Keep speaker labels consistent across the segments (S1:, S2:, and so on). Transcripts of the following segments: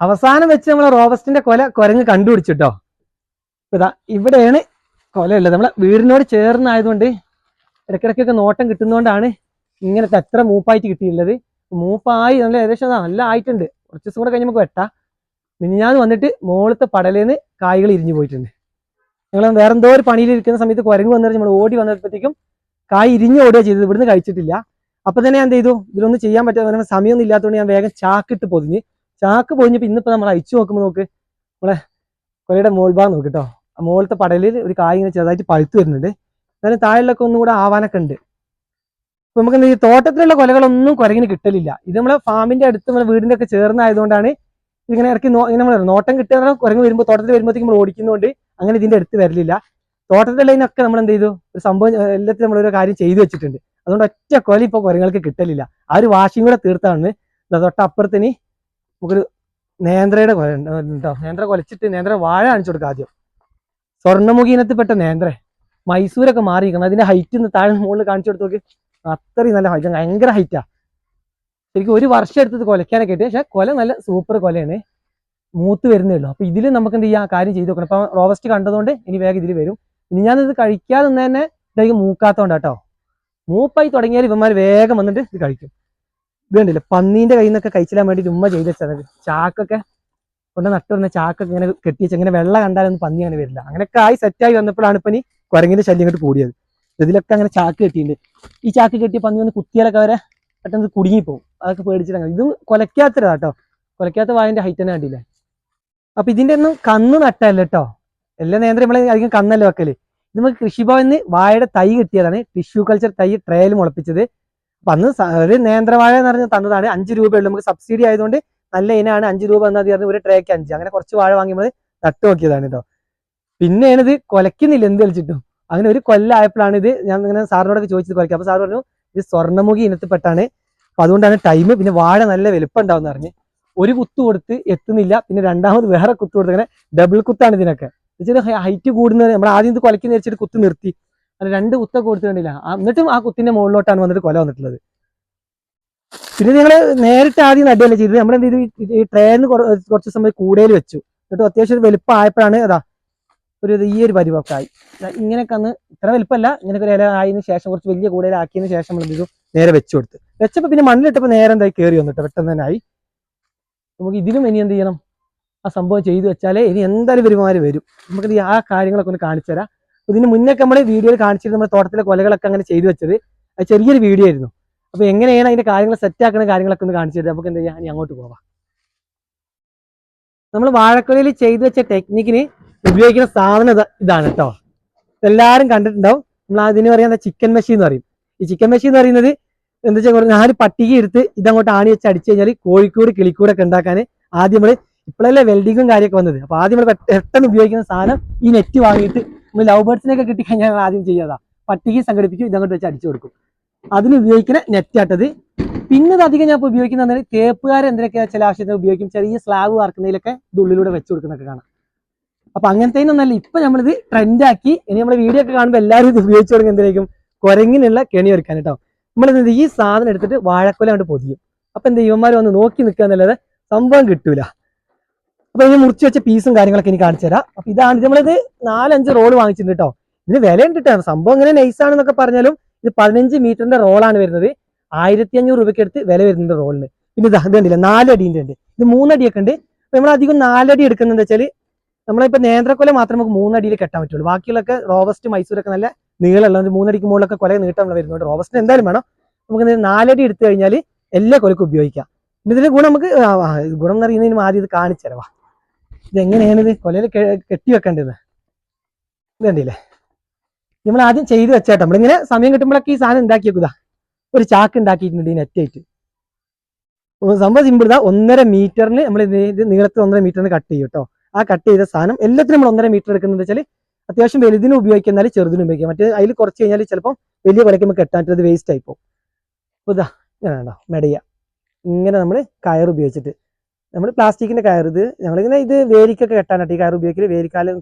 S1: അവസാനം വെച്ച് നമ്മളെ റോബസ്റ്റിന്റെ കൊല കുരങ്ങ് കണ്ടുപിടിച്ചിട്ടോ. ഇതാ ഇവിടെയാണ് കൊല ഉള്ളത്. നമ്മളെ വീടിനോട് ചേർന്നായതുകൊണ്ട് ഇടയ്ക്കിടയ്ക്കൊക്കെ നോട്ടം കിട്ടുന്നതുകൊണ്ടാണ് ഇങ്ങനത്തെ എത്ര മൂപ്പായിട്ട് കിട്ടിയിട്ടുള്ളത്. മൂപ്പായി നല്ല ഏകദേശം നല്ല ആയിട്ടുണ്ട്. കുറച്ച് ദിവസം കൂടെ കഴിഞ്ഞ് നമുക്ക് വെട്ടാം. മിനിഞ്ഞാന്ന് വന്നിട്ട് മുകളിലത്തെ പടലേന്ന് കായ്കൾ ഇരിഞ്ഞു പോയിട്ടുണ്ട്. ഞങ്ങൾ വേറെ എന്തോ ഒരു പണിയിലിരിക്കുന്ന സമയത്ത് കുരങ്ങ് വന്നിട്ട് നമ്മൾ ഓടി വന്നപ്പോഴത്തേക്കും കായ് ഇരിഞ്ഞ് ഓടുക ചെയ്തത്. ഇവിടുന്ന് കഴിച്ചിട്ടില്ല. അപ്പൊ തന്നെ ഞാൻ എന്ത് ചെയ്തു, ഇതിലൊന്നും ചെയ്യാൻ പറ്റാതെ സമയമൊന്നും ഇല്ലാത്തതുകൊണ്ട് ഞാൻ വേഗം ചാക്കിട്ട് പൊതിഞ്ഞ്. ചാക്ക് പൊതിഞ്ഞപ്പോൾ ഇന്നിപ്പോൾ നമ്മൾ അയച്ചു നോക്കുമ്പോൾ നോക്ക് നമ്മളെ കൊലയുടെ മോൾ ഭാഗം നോക്ക് കേട്ടോ. ആ മുകളിലത്തെ പടലിൽ ഒരു കായ് ഇങ്ങനെ ചെറുതായിട്ട് പഴുത്ത് വരുന്നുണ്ട്. എന്നാലും താഴെയൊക്കെ ഒന്നും കൂടെ ആവാനൊക്കെ ഉണ്ട്. അപ്പൊ നമുക്ക് ഈ തോട്ടത്തിലുള്ള കൊലകളൊന്നും കുരങ്ങിന് കിട്ടലില്ല. ഇത് നമ്മളെ ഫാമിന്റെ അടുത്ത് നമ്മളെ വീടിന്റെ ഒക്കെ ചേർന്നായതുകൊണ്ടാണ് ഇതിങ്ങനെ ഇറക്കി ഇങ്ങനെ നമ്മൾ നോട്ടം കിട്ടുക. കുരങ്ങ് വരുമ്പോൾ തോട്ടത്തിൽ വരുമ്പോഴത്തേക്ക് നമ്മൾ ഓടിക്കുന്നതുകൊണ്ട് അങ്ങനെ ഇതിന്റെ അടുത്ത് വരലില്ല. തോട്ടത്തിലുള്ളതിനൊക്കെ നമ്മൾ എന്ത് ചെയ്തു, ഒരു സംഭവം എല്ലാത്തിലും നമ്മളൊരു കാര്യം ചെയ്തു വെച്ചിട്ടുണ്ട്. അതുകൊണ്ട് ഒറ്റ കൊല ഇപ്പോൾ കുരങ്ങൾക്ക് കിട്ടലില്ല. ആ ഒരു വാശിയും കൂടെ തീർത്താണ്. തൊട്ടപ്പുറത്തിന് നമുക്കൊരു നേന്ത്രയുടെ കൊല ഉണ്ടോ. നേന്ത്ര കൊലച്ചിട്ട് നേന്ത്ര വാഴ കാണിച്ചു കൊടുക്കുക ആദ്യം. സ്വർണ്ണമുഖി ഇനത്തിൽപ്പെട്ട നേന്ത്ര മൈസൂരൊക്കെ മാറിയിരിക്കണം. അതിന്റെ ഹൈറ്റ് താഴെ മുകളിൽ കാണിച്ചു കൊടുത്ത് നോക്കി. അത്രയും നല്ല ഹൈറ്റ്, ഭയങ്കര ഹൈറ്റാ. ശരിക്കും ഒരു വർഷം എടുത്തത് കൊലയ്ക്കാനൊക്കെ ആയിട്ട്. പക്ഷെ കൊല നല്ല സൂപ്പർ കൊലയാണ്. മൂത്ത് വരുന്നേ ഉള്ളൂ. അപ്പൊ ഇതിൽ നമുക്ക് എന്ത് ചെയ്യാം, കാര്യം ചെയ്ത് നോക്കണം. ഇപ്പൊ റോബസ്റ്റ് കണ്ടതുകൊണ്ട് ഇനി വേഗം ഇതിൽ വരും. ഇനി ഞാനിത് കഴിക്കാതെ നിന്ന് തന്നെ ഇതായിരിക്കും മൂക്കാത്തോണ്ടാട്ടോ. മൂപ്പായി തുടങ്ങിയാൽ ഇവന്മാർ വേഗം വന്നിട്ട് ഇത് കഴിക്കും. ഇത് കണ്ടില്ല, പന്നീന്റെ കയ്യിൽ നിന്നൊക്കെ കഴിച്ചിടാൻ വേണ്ടിയിട്ട് ഉമ്മ ചെയ്ത് വെച്ചത്. ചാക്കൊക്കെ കൊണ്ട് നട്ടു വന്ന ചാക്കൊക്കെ ഇങ്ങനെ കെട്ടിവെച്ച് ഇങ്ങനെ വെള്ളം കണ്ടാലൊന്നും പന്നി അങ്ങനെ വരില്ല. അങ്ങനെയൊക്കെ ആയി സെറ്റായി വന്നപ്പോഴാണ് ഇപ്പം ഈ കുരങ്ങിന്റെ ശല്യം ഇങ്ങോട്ട് കൂടിയത്. ഇതിലൊക്കെ അങ്ങനെ ചാക്ക് കെട്ടിയിട്ടുണ്ട്. ഈ ചാക്ക് കെട്ടിയ പന്നി വന്ന് കുത്തിയാലൊക്കെ അവരെ പെട്ടെന്ന് കുടുങ്ങിപ്പോവും. അതൊക്കെ പേടിച്ചിട്ട് അങ്ങനെ. ഇതും കൊലക്കാത്തതാ കേട്ടോ. കൊലക്കാത്ത വായന്റെ ഹൈറ്റ് തന്നെ കണ്ടില്ലേ. അപ്പൊ ഇതിന്റെ ഒന്നും കന്ന് നട്ടല്ല കേട്ടോ. എല്ലാ നേന്ത്രം നമ്മളെ അധികം കന്നല്ല വെക്കല്. ഇത് നമുക്ക് കൃഷിഭവനിന്ന് വാഴയുടെ തൈ കിട്ടിയതാണ്. ടിഷ്യൂ കൾച്ചർ തൈ ട്രയൽ മുളപ്പിച്ചത്. അപ്പൊ അന്ന് ഒരു നേന്ത്രവാഴ എന്ന് പറഞ്ഞ് തന്നതാണ്. 5 രൂപയുള്ളൂ. നമുക്ക് സബ്സിഡി ആയതുകൊണ്ട് നല്ല ഇനാണ്. 5 രൂപ എന്നാൽ പറഞ്ഞ് ഒരു ട്രേക്ക് 5. അങ്ങനെ കുറച്ച് വാഴ വാങ്ങി നമ്മൾ നട്ടു നോക്കിയതാണ് കേട്ടോ. പിന്നെയാണ് ഇത് കൊലക്കുന്നില്ല എന്ത് കളിച്ചിട്ടും. അങ്ങനെ ഒരു കൊല്ലമായപ്പോഴാണ് ഇത് ഞാൻ ഇങ്ങനെ സാറിനോടൊക്കെ ചോദിച്ചത് കൊലക്കുക. അപ്പൊ സാർ പറഞ്ഞു ഇത് സ്വർണ്ണമുഖി ഇനത്തിൽപ്പെട്ടാണ്. അപ്പൊ അതുകൊണ്ടാണ് ടൈം. പിന്നെ വാഴ നല്ല വലുപ്പം ഉണ്ടാവും പറഞ്ഞ് ഒരു കുത്ത് കൊടുത്ത് എത്തുന്നില്ല. പിന്നെ രണ്ടാമത് വേറെ കുത്ത് കൊടുത്ത് അങ്ങനെ ഡബിൾ കുത്താണ് ഇതിനൊക്കെ. ഹൈറ്റ് കൂടുന്നത്. നമ്മൾ ആദ്യം ഇത് കൊലയ്ക്ക് വെച്ചിട്ട് കുത്ത് നിർത്തി. അത് 2 കുത്തൊക്കെ കൊടുത്തിട്ടുണ്ടില്ല. എന്നിട്ടും ആ കുത്തിന്റെ മുകളിലോട്ടാണ് വന്നിട്ട് കൊല വന്നിട്ടുള്ളത്. പിന്നെ ഞങ്ങൾ നേരിട്ട് ആദ്യം നടുകയല്ല ചെയ്തത്. നമ്മളെന്ത് ചെയ്തു, ഈ ട്രേന്ന് കുറച്ച് സമയം കൂടുതൽ വെച്ചു. എന്നിട്ട് അത്യാവശ്യം ഒരു വലുപ്പം ആയപ്പോഴാണ് അതാ ഈ ഒരു പരിവൊക്കെ ആയി. ഇങ്ങനെയൊക്കെ അന്ന് ഇത്ര വലുപ്പമല്ല. ഇങ്ങനെയൊക്കെ ഒരു ഇല ആയതിനു ശേഷം കുറച്ച് വലിയ കൂടുതലാക്കിയതിന് ശേഷം നമ്മൾ എന്ത് ചെയ്തു, നേരെ വെച്ചു കൊടുത്ത്. വെച്ചപ്പോൾ പിന്നെ മണ്ണിലിട്ടപ്പോൾ നേരെ എന്തായി കയറി വന്നിട്ട് പെട്ടെന്ന് തന്നെ ആയി. നമുക്ക് ഇതിലും ഇനി എന്ത് ചെയ്യണം, ആ സംഭവം ചെയ്തു വെച്ചാലേ ഇനി എന്തായാലും വരുമാനം വരും. നമുക്ക് ആ കാര്യങ്ങളൊക്കെ ഒന്ന് കാണിച്ചു തരാം. ഇതിന് മുന്നൊക്കെ നമ്മൾ വീഡിയോയിൽ കാണിച്ചിട്ട് നമ്മുടെ തോട്ടത്തിലെ കൊലകളൊക്കെ അങ്ങനെ ചെയ്തു വെച്ചത്. അത് ചെറിയൊരു വീഡിയോ ആയിരുന്നു. അപ്പൊ എങ്ങനെയാണ് അതിന്റെ കാര്യങ്ങൾ സെറ്റ് ആക്കുന്ന കാര്യങ്ങളൊക്കെ ഒന്ന് കാണിച്ചു തരാം. നമുക്ക് എന്താ ചെയ്യാം, ഇനി അങ്ങോട്ട് പോവാം. നമ്മൾ വാഴക്കൊലയിൽ ചെയ്തു വെച്ച ടെക്നിക്കിന് ഉപയോഗിക്കുന്ന സാധനം ഇതാണ് കേട്ടോ. എല്ലാവരും കണ്ടിട്ടുണ്ടാവും. നമ്മൾ അതിന് പറയുന്ന ചിക്കൻ മെഷീൻ എന്ന് പറയും. ഈ ചിക്കൻ മെഷീൻ എന്ന് പറയുന്നത് എന്താ വെച്ചാൽ 4 പട്ടിക എടുത്ത് ഇതങ്ങോട്ട് ആണി വെച്ച് അടിച്ചു കഴിഞ്ഞാൽ കോഴിക്കൂട് കിളിക്കൂടൊക്കെ ഉണ്ടാക്കാൻ ആദ്യം നമ്മൾ, ഇപ്പോഴല്ലേ വെൽഡിങ്ങും കാര്യമൊക്കെ വന്നത്. അപ്പൊ ആദ്യം നമ്മൾ പെട്ടെന്ന് ഉപയോഗിക്കുന്ന സാധനം ഈ നെറ്റ് വാങ്ങിയിട്ട് നമ്മൾ ലവ് ബേർഡ്സിനൊക്കെ കിട്ടിക്കഴിഞ്ഞാൽ ആദ്യം ചെയ്യാതാ പട്ടിക സംഘടിപ്പിക്കും, ഇതങ്ങോട്ട് വെച്ച് അടിച്ചു കൊടുക്കും. അതിന് ഉപയോഗിക്കുന്ന നെറ്റാട്ടത്. പിന്നെ ഇത് അധികം ഞാൻ ഉപയോഗിക്കുന്ന തേപ്പുകാർ എന്തിനൊക്കെ ചില ആവശ്യത്തിന് ഉപയോഗിക്കും. ചെറിയ സ്ലാബ് വാർക്കുന്നതിലൊക്കെ ഇത് ഉള്ളിലൂടെ വെച്ച് കൊടുക്കുന്നൊക്കെ കാണാം. അപ്പൊ അങ്ങനത്തേനൊന്നല്ല ഇപ്പൊ നമ്മളിത് ട്രെൻഡാക്കി. ഇനി നമ്മൾ വീഡിയോ ഒക്കെ കാണുമ്പോൾ എല്ലാവരും ഇത് ഉപയോഗിച്ച് തുടങ്ങി എന്തിനേക്കും, കുരങ്ങിനുള്ള കെണി ഒരുക്കാൻ കേട്ടോ. നമ്മളെന്ത് ഈ സാധനം എടുത്തിട്ട് വാഴക്കൊല കൊണ്ട് പൊതിയും. അപ്പൊ എന്താ ഇവന്മാർ വന്ന് നോക്കി നിൽക്കുക എന്നല്ലാതെ സംഭവം കിട്ടൂല. അപ്പൊ ഇനി മുറിച്ച് വെച്ച പീസും കാര്യങ്ങളൊക്കെ ഇനി കാണിച്ചു തരാം. അപ്പൊ ഇതാണ് നമ്മളിത് 4-5 റോള് വാങ്ങിച്ചിട്ടുണ്ട് കേട്ടോ. ഇതിന് വില ഉണ്ടിട്ടാണ്. സംഭവം ഇങ്ങനെ നൈസാണെന്നൊക്കെ പറഞ്ഞാലും ഇത് 15 മീറ്ററിന്റെ റോളാണ് വരുന്നത്. 1500 രൂപയ്ക്ക് അടുത്ത് വില വരുന്നുണ്ട് റോളിന്. പിന്നെ ഇത് കണ്ടില്ല 4 അടിന്റെ ഉണ്ട്. ഇത് 3 അടിയൊക്കെ ഉണ്ട്. നമ്മളധികം 4 അടി എടുക്കുന്നത് വെച്ചാൽ നമ്മളിപ്പോൾ നേന്ത്രക്കൊല മാത്രമേ നമുക്ക് 3 അടിയിൽ കെട്ടാൻ പറ്റുള്ളൂ. ബാക്കിയുള്ളൊക്കെ റോബസ്റ്റ് മൈസൂരൊക്കെ നല്ല നീളമുള്ള 3 അടിക്ക് മുകളിലൊക്കെ കൊല നീട്ടം വരുന്നുണ്ട്. റോബസ്റ്റിന് എന്തായാലും വേണം. നമുക്ക് 4 അടി എടുത്തു കഴിഞ്ഞാൽ എല്ലാ കൊലക്കും ഉപയോഗിക്കാം. ഇതിന്റെ ഗുണം നമുക്ക് ഗുണം എന്ന് പറയുന്നതിന് ആദ്യം ഇത് കാണിച്ചു തരവാ. ഇതെങ്ങനെയാണ് ഇത് കൊലയിൽ കെട്ടി വെക്കേണ്ടത്. ഇത് കണ്ടില്ലേ, നമ്മൾ ആദ്യം ചെയ്ത് വെച്ചേട്ടോ. നമ്മളിങ്ങനെ സമയം കിട്ടുമ്പോഴൊക്കെ ഈ സാധനം ഉണ്ടാക്കി വെക്കുക. ഒരു ചാക്ക് ഉണ്ടാക്കിയിട്ടുണ്ട് ഈ നെറ്റായിട്ട്. സംഭവം സിമ്പിൾ ഇതാ. 1.5 മീറ്ററിന് നമ്മൾ ഇത് നീളത്തിൽ 1.5 മീറ്ററിന് കട്ട് ചെയ്യും കേട്ടോ. ആ കട്ട് ചെയ്ത സാധനം എല്ലാത്തിനും നമ്മൾ 1.5 മീറ്റർ എടുക്കുന്നത് വെച്ചാൽ അത്യാവശ്യം വലുതിനും ഉപയോഗിക്കുന്നാലും ചെറുതിനും ഉപയോഗിക്കാം. മറ്റേ അതിൽ കുറച്ച് കഴിഞ്ഞാൽ ചിലപ്പോൾ വലിയ കൊലയ്ക്ക് നമുക്ക് കെട്ടാൻ വേസ്റ്റ് ആയിപ്പോ. അപ്പോൾ ഇതാ ഇങ്ങനെ ഉണ്ടോ മെടയ. ഇങ്ങനെ നമ്മൾ കയർ ഉപയോഗിച്ചിട്ട്, നമ്മൾ പ്ലാസ്റ്റിക്കിന്റെ കയർ, ഇത് നമ്മളിങ്ങനെ ഇത് വേലിക്കൊക്കെ കെട്ടാനായിട്ട് ഈ കയർ ഉപയോഗിക്കല്.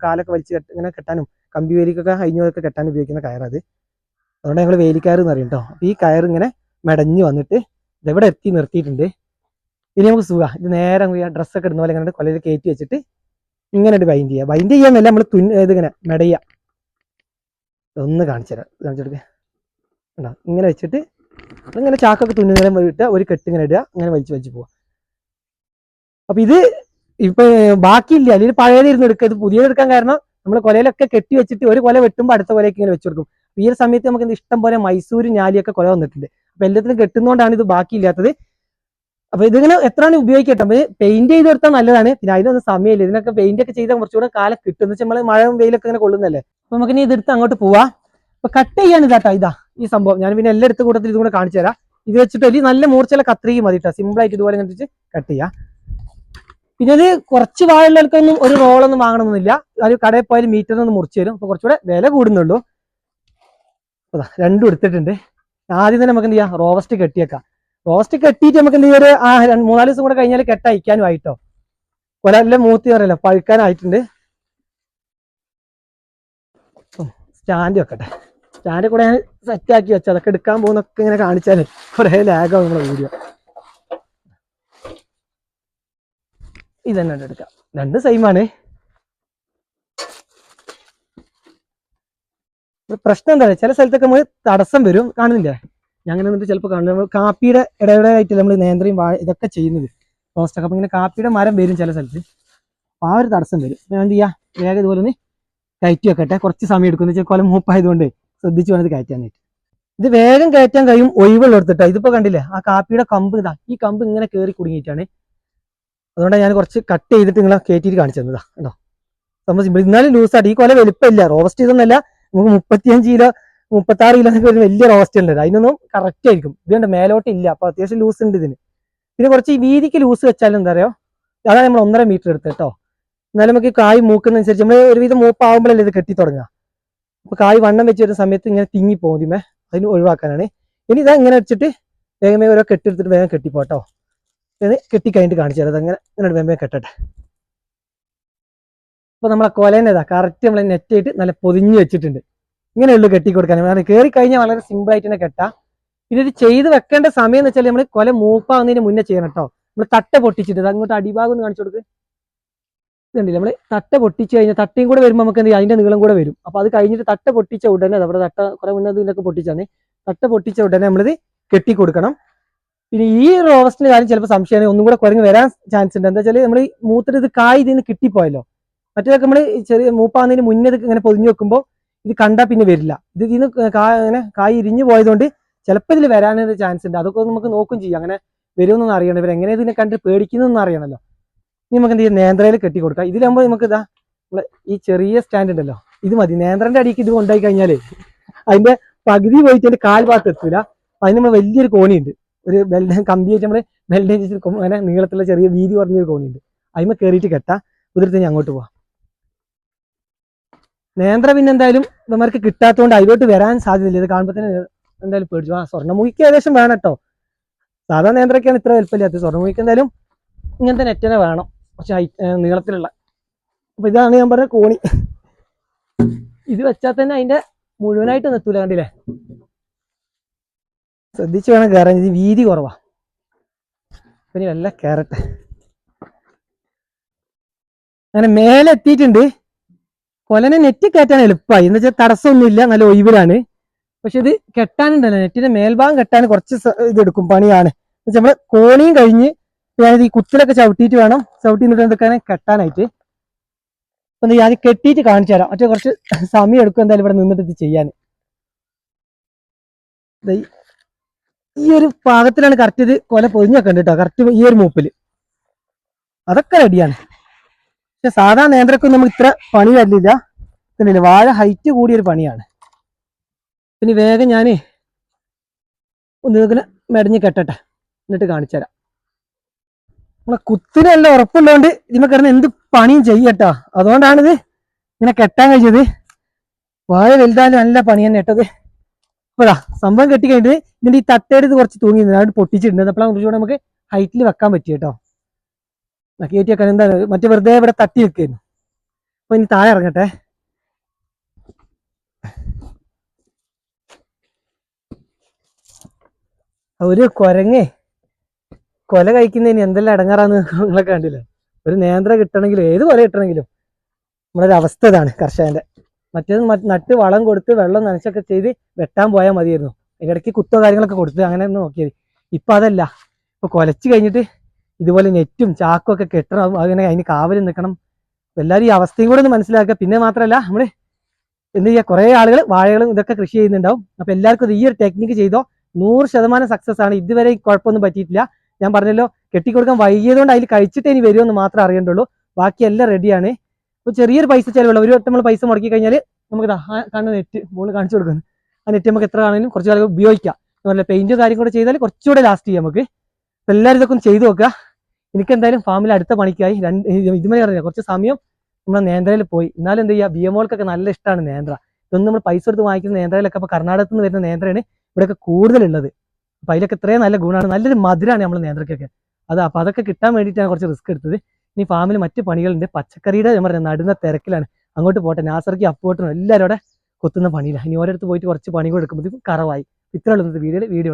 S1: കാലൊക്കെ വലിച്ച് ഇങ്ങനെ കെട്ടാനും കമ്പി വേലിക്കൊക്കെ അഴിഞ്ഞൊക്കെ കെട്ടാൻ ഉപയോഗിക്കുന്ന കയറത്. അതുകൊണ്ട് ഞങ്ങൾ വേലിക്കയർ എന്ന് പറയും കേട്ടോ. അപ്പൊ ഈ കയർ ഇങ്ങനെ മെടഞ്ഞു വന്നിട്ട് ഇതെവിടെ എത്തി നിർത്തിയിട്ടുണ്ട്. ഇനി നമുക്ക് സുഖം ഇത് നേരെ ഡ്രസ്സൊക്കെ ഇടുന്ന പോലെ ഇങ്ങനെ കൊലയിൽ കയറ്റി വെച്ചിട്ട് ഇങ്ങനെ ബൈൻഡ് ചെയ്യുക. ബൈൻഡ് ചെയ്യാന്നല്ല നമ്മൾ ഇതിങ്ങനെ മെടയുക. ഒന്ന് കാണിച്ചെടുക്കുക. ഇങ്ങനെ വെച്ചിട്ട് ഇങ്ങനെ ചാക്കൊക്കെ തുന്നുന്നേരം ഇട്ടുക, ഒരു കെട്ട് ഇങ്ങനെ ഇടുക, അങ്ങനെ വലിച്ച് പോവുക. അപ്പൊ ഇത് ഇപ്പൊ ബാക്കിയില്ല, അല്ലെങ്കിൽ പഴയതിരുന്ന് എടുക്കുക. ഇത് പുതിയത് എടുക്കാൻ കാരണം നമ്മൾ കൊലയിലൊക്കെ കെട്ടി വെച്ചിട്ട് ഒരു കൊല വെട്ടുമ്പോൾ അടുത്ത കൊലയ്ക്ക് ഇങ്ങനെ വെച്ചു കൊടുക്കും. ഈ ഒരു സമയത്ത് നമുക്ക് ഇഷ്ടം പോലെ മൈസൂര് ഞാലിയൊക്കെ കൊല വന്നിട്ടുണ്ട്. അപ്പൊ എല്ലാത്തിനും കെട്ടുന്നതുകൊണ്ടാണ് ഇത് ബാക്കിയില്ലാത്തത്. അപ്പൊ ഇതിങ്ങനെ എത്രയാണ് ഉപയോഗിക്കട്ടെ. അപ്പൊ പെയിന്റ് ചെയ്ത് കൊടുത്താൽ നല്ലതാണ്. പിന്നെ അതിനൊന്നും സമയമില്ല. ഇതിനൊക്കെ പെയിന്റ് ഒക്കെ ചെയ്താൽ കുറച്ചുകൂടെ കാലം കിട്ടും. എന്ന് വെച്ചാൽ നമ്മൾ മഴയും വെയിലൊക്കെ ഇങ്ങനെ കൊള്ളുന്നല്ലേ. അപ്പൊ നമുക്ക് ഇനി ഇതെടുത്ത് അങ്ങോട്ട് പോവാ. അപ്പൊ കട്ട് ചെയ്യാൻ ഇതാ ഈ സംഭവം. ഞാൻ പിന്നെ എല്ലാ എടുത്ത കൂട്ടത്തിൽ ഇതുകൂടെ കാണിച്ചു തരാം. ഇത് വെച്ചിട്ട് ഒരു നല്ല മൂർച്ചയുള്ള കത്രിക മതി കേട്ടോ. സിമ്പിൾ ആയിട്ട് ഇതുപോലെ കണ്ടിട്ട് കട്ട് ചെയ്യാം. പിന്നെ ഇത് കുറച്ച് വാഴകൾക്കൊന്നും ഒരു റോളൊന്നും വാങ്ങണമെന്നില്ല. അത് കടയിൽ പോയാലും മീറ്ററിനൊന്ന് മുറിച്ച് തരും. അപ്പൊ കുറച്ചുകൂടെ വില കൂടുന്നുള്ളൂ. രണ്ടും എടുത്തിട്ടുണ്ട്. ആദ്യം തന്നെ നമുക്ക് എന്ത് ചെയ്യാം, റോസ്റ്റ് കെട്ടിയേക്കാം. റോസ്റ്റ് കെട്ടിയിട്ട് നമുക്ക് എന്ത് ചെയ്യാം, 3-4 ദിവസം കൂടെ കഴിഞ്ഞാൽ കെട്ട അയക്കാനും ആയിട്ടോ. കൊല എല്ലാം മൂത്തി പറയല്ലോ, പഴുക്കാനായിട്ടുണ്ട്. സ്റ്റാൻഡ് വെക്കട്ടെ. സ്റ്റാൻഡ് കൂടെ ഞാൻ സെറ്റാക്കി വെച്ചു. അതൊക്കെ എടുക്കാൻ പോകുന്നൊക്കെ ഇങ്ങനെ കാണിച്ചാൽ കുറേ ലാഗാവും നമ്മളെ വീഡിയോ. ഇതന്നെ എടുക്കാം. രണ്ട് സെയിമാണ്. പ്രശ്നം എന്താ, ചില സ്ഥലത്തൊക്കെ നമ്മൾ തടസ്സം വരും. കാണുന്നില്ലേ, ഞാൻ എന്നിട്ട് ചിലപ്പോൾ കാണുന്നത് നമ്മൾ കാപ്പിയുടെ ഇടയിലായിട്ട് നമ്മൾ നേന്ത്രയും ഇതൊക്കെ ചെയ്യുന്നത് റോസ്റ്റൊക്കെ. അപ്പം ഇങ്ങനെ കാപ്പിയുടെ മരം വരും ചില സ്ഥലത്ത്. അപ്പോൾ ആ ഒരു തടസ്സം വരും. ഞാൻ എന്ത് ചെയ്യുക, വേഗം ഇതുപോലെ ഒന്ന് കയറ്റി വെക്കട്ടെ. കുറച്ച് സമയം എടുക്കും. എന്ന് വെച്ചാൽ കൊല മൂപ്പായതുകൊണ്ട് ശ്രദ്ധിച്ച് വേണം ഇത് കയറ്റാനായിട്ട്. ഇത് വേഗം കയറ്റാൻ കഴിയും ഒഴിവുള്ള എടുത്തിട്ടോ. ഇതിപ്പോൾ കണ്ടില്ലേ, ആ കാപ്പിയുടെ കമ്പ് ഈ കമ്പ് ഇങ്ങനെ കയറി കുടുങ്ങിയിട്ടാണ്. അതുകൊണ്ടാണ് ഞാൻ കുറച്ച് കട്ട് ചെയ്തിട്ട് നിങ്ങളെ കയറ്റിയിട്ട് കാണിച്ചു തന്നതാ കേട്ടോ. സംഭവം സിമ്പിൾ. എന്നാലും ലൂസായിട്ട്. ഈ കൊല വലിപ്പമില്ല, റോസ്റ്റ് ചെയ്തൊന്നല്ല. നമുക്ക് 35 കിലോ 36 കിലോ എന്നൊക്കെ വലിയ റോസ്റ്റ് ഉണ്ട്. അതിനൊന്നും കറക്റ്റ് ആയിരിക്കും. ഇതുകൊണ്ട് മേലോട്ട് ഇല്ല. അപ്പൊ അത്യാവശ്യം ലൂസ് ഉണ്ട് ഇതിന്. പിന്നെ കുറച്ച് ഈ വീതിക്ക് ലൂസ് വെച്ചാലും എന്താ പറയുക, അതാണ് നമ്മൾ 1.5 മീറ്റർ എടുത്ത് കേട്ടോ. എന്നാലും നമുക്ക് കായ് മൂക്കുന്നതനുസരിച്ച് നമ്മൾ ഒരുവിധം മൂപ്പാവുമ്പോഴല്ലേ ഇത് കെട്ടി തുടങ്ങുക. അപ്പൊ കായ് വണ്ണം വെച്ച് വരുന്ന സമയത്ത് ഇങ്ങനെ തിങ്ങി പോകുമേ, അതിന് ഒഴിവാക്കാനാണ്. ഇനി ഇതാ ഇങ്ങനെ വെച്ചിട്ട് വേഗം ഓരോ കെട്ടിയെടുത്തിട്ട് വേഗം കെട്ടിപ്പോട്ടോ. ഇത് കെട്ടി കഴിഞ്ഞിട്ട് കാണിച്ചു തരാം. അതങ്ങനെ ഇങ്ങനെ വേഗം കെട്ടട്ടെ. അപ്പൊ നമ്മളെ കൊലേനെ കറക്റ്റ് നമ്മൾ നെറ്റായിട്ട് നല്ല പൊതിഞ്ഞ് വെച്ചിട്ടുണ്ട്. ഇങ്ങനെയുള്ളൂ കെട്ടി കൊടുക്കാൻ. കയറി കഴിഞ്ഞാൽ വളരെ സിമ്പിൾ ആയിട്ട് തന്നെ കെട്ടാം. പിന്നെ ഇത് ചെയ്ത് വെക്കേണ്ട സമയം എന്ന് വെച്ചാൽ നമ്മൾ കൊല മൂപ്പാകുന്നതിന് മുന്നേ ചെയ്യണം കേട്ടോ. നമ്മൾ തട്ട പൊട്ടിച്ചിട്ട് അങ്ങോട്ട് അടിഭാഗം ഒന്ന് കാണിച്ചു കൊടുക്ക്. ഇതുണ്ടല്ലേ, നമ്മൾ തട്ട പൊട്ടിച്ച് കഴിഞ്ഞാൽ തട്ടയും കൂടെ വരുമ്പോൾ നമുക്ക് എന്ത് ചെയ്യും, അതിന്റെ നീളം കൂടെ വരും. അപ്പൊ അത് കഴിഞ്ഞിട്ട് തട്ട പൊട്ടിച്ച ഉടനെ, നമ്മുടെ തട്ട കുറെ മുന്നേ ഇതിലൊക്കെ പൊട്ടിച്ചാണ്, തട്ട പൊട്ടിച്ച ഉടനെ നമ്മളിത് കെട്ടി കൊടുക്കണം. പിന്നെ ഈ റോസ്റ്റിന്റെ കാര്യം ചിലപ്പോൾ സംശയമാണ്, ഒന്നും കൂടെ കുരങ്ങ് വരാൻ ചാൻസ് ഉണ്ട്. എന്താ വെച്ചാൽ നമ്മൾ മൂത്തിട്ട് ഇത് കായ് ഇതിന് കിട്ടിപ്പോയല്ലോ. മറ്റേതൊക്കെ നമ്മൾ ചെറിയ മൂപ്പാകുന്നതിന് മുന്നേ ഇത് ഇങ്ങനെ പൊതിഞ്ഞു വെക്കുമ്പോൾ ഇത് കണ്ടാൽ പിന്നെ വരില്ല. ഇത് ഇതിന് അങ്ങനെ കായ് ഇരിഞ്ഞു പോയതുകൊണ്ട് ചിലപ്പോൾ ഇതിൽ വരാനൊരു ചാൻസ് ഉണ്ട്. അതൊക്കെ നമുക്ക് നോക്കും ചെയ്യാം. അങ്ങനെ വരുമെന്നൊന്നും അറിയണം. ഇവർ എങ്ങനെ ഇതിനെ കണ്ട് പേടിക്കുന്നതെന്ന് അറിയണമല്ലോ. ഇനി നമുക്ക് എന്ത് ചെയ്യും, നേന്ത്രയിൽ കെട്ടി കൊടുക്കാം. ഇതിലാകുമ്പോൾ നമുക്ക് ഇതാ ഈ ചെറിയ സ്റ്റാൻഡ് ഉണ്ടല്ലോ, ഇത് മതി. നേന്ത്രന്റെ അടിക്ക് ഇത് കൊണ്ടുപോയി കഴിഞ്ഞാൽ അതിന്റെ പകുതി പോയിട്ട് അതിന്റെ കാൽ ഭാഗത്ത് എത്തൂല. അതിന് നമ്മൾ വലിയൊരു കോണിയുണ്ട്, ഒരു കമ്പി വെച്ച് നമ്മൾ വെൽഡ് അങ്ങനെ നീളത്തിലുള്ള ചെറിയ വീതി പറഞ്ഞൊരു കോണിയുണ്ട്. അതിന് കയറിയിട്ട് കെട്ടാം. കുതിർത്ത് ഞാൻ അങ്ങോട്ട് പോവാം. നേന്ത്ര പിന്നെ എന്തായാലും ഇവന്മാർക്ക് കിട്ടാത്തതുകൊണ്ട് അതിലോട്ട് വരാൻ സാധ്യതയില്ല. ഇത് കാണുമ്പോൾ തന്നെ എന്തായാലും പേടിച്ചു. സ്വർണ്ണമുഖിക്ക് ഏകദേശം വേണം കേട്ടോ. സാധാരണ നേന്ത്രയൊക്കെയാണ് ഇത്ര വലുപ്പമില്ലാത്തത്. സ്വർണ്ണമുഖിക്ക് എന്തായാലും ഇങ്ങനത്തെ നെറ്റിനെ വേണം, കുറച്ച് നീളത്തിലുള്ള. അപ്പൊ ഇതാണ് ഞാൻ പറഞ്ഞ കോണി. ഇത് വെച്ചാൽ തന്നെ അതിന്റെ മുഴുവനായിട്ട് എത്തൂല. കണ്ടില്ലേ, ശ്രദ്ധിച്ചു വേണം കയറാൻ. ഇത് വീതി കുറവാ. പിന്നെ വല്ല കയറട്ടെ. അങ്ങനെ മേലെ എത്തിയിട്ടുണ്ട്. കൊലനെ നെറ്റ് കയറ്റാൻ എളുപ്പമായി. എന്ന് വെച്ചാൽ തടസ്സമൊന്നുമില്ല, നല്ല ഒഴിവിലാണ്. പക്ഷെ ഇത് കെട്ടാനുണ്ടല്ലോ, നെറ്റിന്റെ മേൽഭാഗം കെട്ടാൻ കുറച്ച് ഇതെടുക്കും, പണിയാണ്. എന്നുവെച്ചാൽ നമ്മള് കോണിയും കഴിഞ്ഞ് ഞാനിത് ഈ കുത്തിലൊക്കെ ചവിട്ടിയിട്ട് വേണം, ചവിട്ടി നിന്നിട്ട് എന്തൊക്കെയാണ് കെട്ടാനായിട്ട്. അപ്പൊ ഞാൻ കെട്ടിയിട്ട് കാണിച്ചു തരാം. മറ്റേ കുറച്ച് സമയം എടുക്കും എന്തായാലും ഇവിടെ നിന്നിട്ട് ഇത് ചെയ്യാൻ. ഈ ഒരു പാകത്തിലാണ് കറക്റ്റ് ഇത് കൊല പൊതിഞ്ഞ് വെക്കേണ്ടത് കേട്ടോ. കറക്റ്റ് ഈ ഒരു മൂപ്പില് അതൊക്കെ റെഡിയാണ്. പക്ഷെ സാധാരണ നേന്ത്രക്കൊന്നും നമുക്ക് ഇത്ര പണി വരില്ല. ഇതല്ലേ, വാഴ ഹൈറ്റ് കൂടിയൊരു പണിയാണ്. പിന്നെ വേഗം ഞാൻ ഒന്ന് മെടഞ്ഞ് കെട്ടട്ടെ, എന്നിട്ട് കാണിച്ചു തരാം. നമ്മളെ കുത്തിനെല്ലാം ഉറപ്പുള്ളതുകൊണ്ട് ഇതിനെ കിടന്ന് എന്ത് പണിയും ചെയ്യട്ടോ. അതുകൊണ്ടാണിത് ഇങ്ങനെ കെട്ടാൻ കഴിഞ്ഞത്. വാഴ വലുതായാലും നല്ല പണി തന്നെ കേട്ടത്. അപ്പോഴാ സംഭവം കെട്ടി കഴിഞ്ഞിട്ട് ഇതിന്റെ ഈ തട്ടയെടുത്ത് കുറച്ച് തൂങ്ങിയിരുന്നു, അത് പൊട്ടിച്ചിട്ടുണ്ട്. അപ്പോഴാണ് കുറച്ചുകൂടെ നമുക്ക് ഹൈറ്റിൽ വെക്കാൻ പറ്റി കേട്ടോ. കയറ്റി വെക്കാൻ എന്താ മറ്റേ വെറുതെ ഇവിടെ തട്ടി വെക്കായിരുന്നു. അപ്പൊ ഇനി താഴെ ഇറങ്ങട്ടെ. ഒരു കുരങ്ങേ കൊല കഴിക്കുന്നതിന് എന്തെല്ലാം ഇടങ്ങാറാന്ന് നിങ്ങളൊക്കെ കണ്ടില്ലേ. ഒരു നേന്ത്ര കിട്ടണമെങ്കിലും ഏത് കൊല കിട്ടണമെങ്കിലും നമ്മളൊരു അവസ്ഥ ഇതാണ് കർഷകന്റെ. മറ്റേത് നട്ട് വളം കൊടുത്ത് വെള്ളം നനച്ചൊക്കെ ചെയ്ത് വെട്ടാൻ പോയാൽ മതിയായിരുന്നു. ഇടയ്ക്ക് കുത്തോ കാര്യങ്ങളൊക്കെ കൊടുത്ത് അങ്ങനെ ഒന്ന് നോക്കിയത്. ഇപ്പൊ അതല്ല, ഇപ്പൊ കൊലച്ച് കഴിഞ്ഞിട്ട് ഇതുപോലെ നെറ്റും ചാക്കും ഒക്കെ കെട്ടണം, അങ്ങനെ അതിന് കാവലും നിൽക്കണം. എല്ലാവരും ഈ അവസ്ഥയും കൂടെ ഒന്ന് മനസ്സിലാക്കുക. പിന്നെ മാത്രമല്ല നമ്മൾ എന്ത് ചെയ്യുക, കുറേ ആളുകൾ വാഴകളും ഇതൊക്കെ കൃഷി ചെയ്യുന്നുണ്ടാവും. അപ്പൊ എല്ലാവർക്കും ഈ ഒരു ടെക്നിക്ക് ചെയ്തോ 100% സക്സസ് ആണ്. ഇതുവരെ കുഴപ്പമൊന്നും പറ്റിയിട്ടില്ല. ഞാൻ പറഞ്ഞല്ലോ, കെട്ടിക്കൊടുക്കാൻ വൈകിയതുകൊണ്ട് അതിൽ കഴിച്ചിട്ട് ഇനി വരുമെന്ന് മാത്രമേ അറിയണ്ടുള്ളൂ. ബാക്കി എല്ലാം റെഡിയാണ്. ഇപ്പൊ ചെറിയൊരു പൈസ ചിലവുള്ള, ഒരു വട്ടം നമ്മൾ പൈസ മുടക്കി കഴിഞ്ഞാൽ നമുക്ക് കാണുന്ന നെറ്റ് മുകളിൽ കാണിച്ചു കൊടുക്കുന്നത്, ആ നെറ്റ് നമുക്ക് എത്ര ആണെങ്കിലും കുറച്ച് കാലം ഉപയോഗിക്കാം. അതുപോലെ പെയിന്റും കാര്യം കൂടെ ചെയ്താൽ കുറച്ചുകൂടെ ലാസ്റ്റ് ചെയ്യാം നമുക്ക്. അപ്പൊ എല്ലാവരും ഇതൊക്കെ ഒന്ന് ചെയ്തു നോക്കുക. എനിക്ക് എന്തായാലും ഫാമിൽ അടുത്ത പണിക്കായി ഇതുമേ അറിയാം കുറച്ച് സമയം നമ്മൾ നേന്ത്രയിൽ പോയി. എന്നാലും എന്ത് ചെയ്യുക, ബിയമോൾക്കൊക്കെ നല്ല ഇഷ്ടമാണ് നേന്ത്ര. ഇതൊന്നും നമ്മൾ പൈസ എടുത്ത് വാങ്ങിക്കുന്ന നേന്ത്രയിലൊക്കെ അപ്പൊ കർണാടകത്തിൽ നിന്ന് വരുന്ന നേന്ത്രയാണ് ഇവിടെയൊക്കെ കൂടുതലുള്ളത്. അപ്പൊ അതിലൊക്കെ ഇത്രയും നല്ല ഗുണമാണ്, നല്ലൊരു മധുരമാണ് നമ്മൾ നേന്ത്രക്കൊക്കെ. അപ്പൊ അതൊക്കെ കിട്ടാൻ വേണ്ടിയിട്ടാണ് കുറച്ച് റിസ്ക് എടുത്തത്. ഇനി ഫാമിൽ മറ്റു പണികളുണ്ട്. പച്ചക്കറിയുടെ ഞാൻ പറഞ്ഞ നടുന്ന തിരക്കിലാണ്. അങ്ങോട്ട് പോട്ടെ. നാസർക്കും അപ്പോട്ടും എല്ലാവരും അവിടെ കൊത്തുന്ന പണിയില്ല. ഇനി ഓരോരുത്ത് പോയിട്ട് കുറച്ച് പണി കൂടെ എടുക്കുമ്പോൾ കറവായി. ഇത്രയുള്ള വീഡിയോ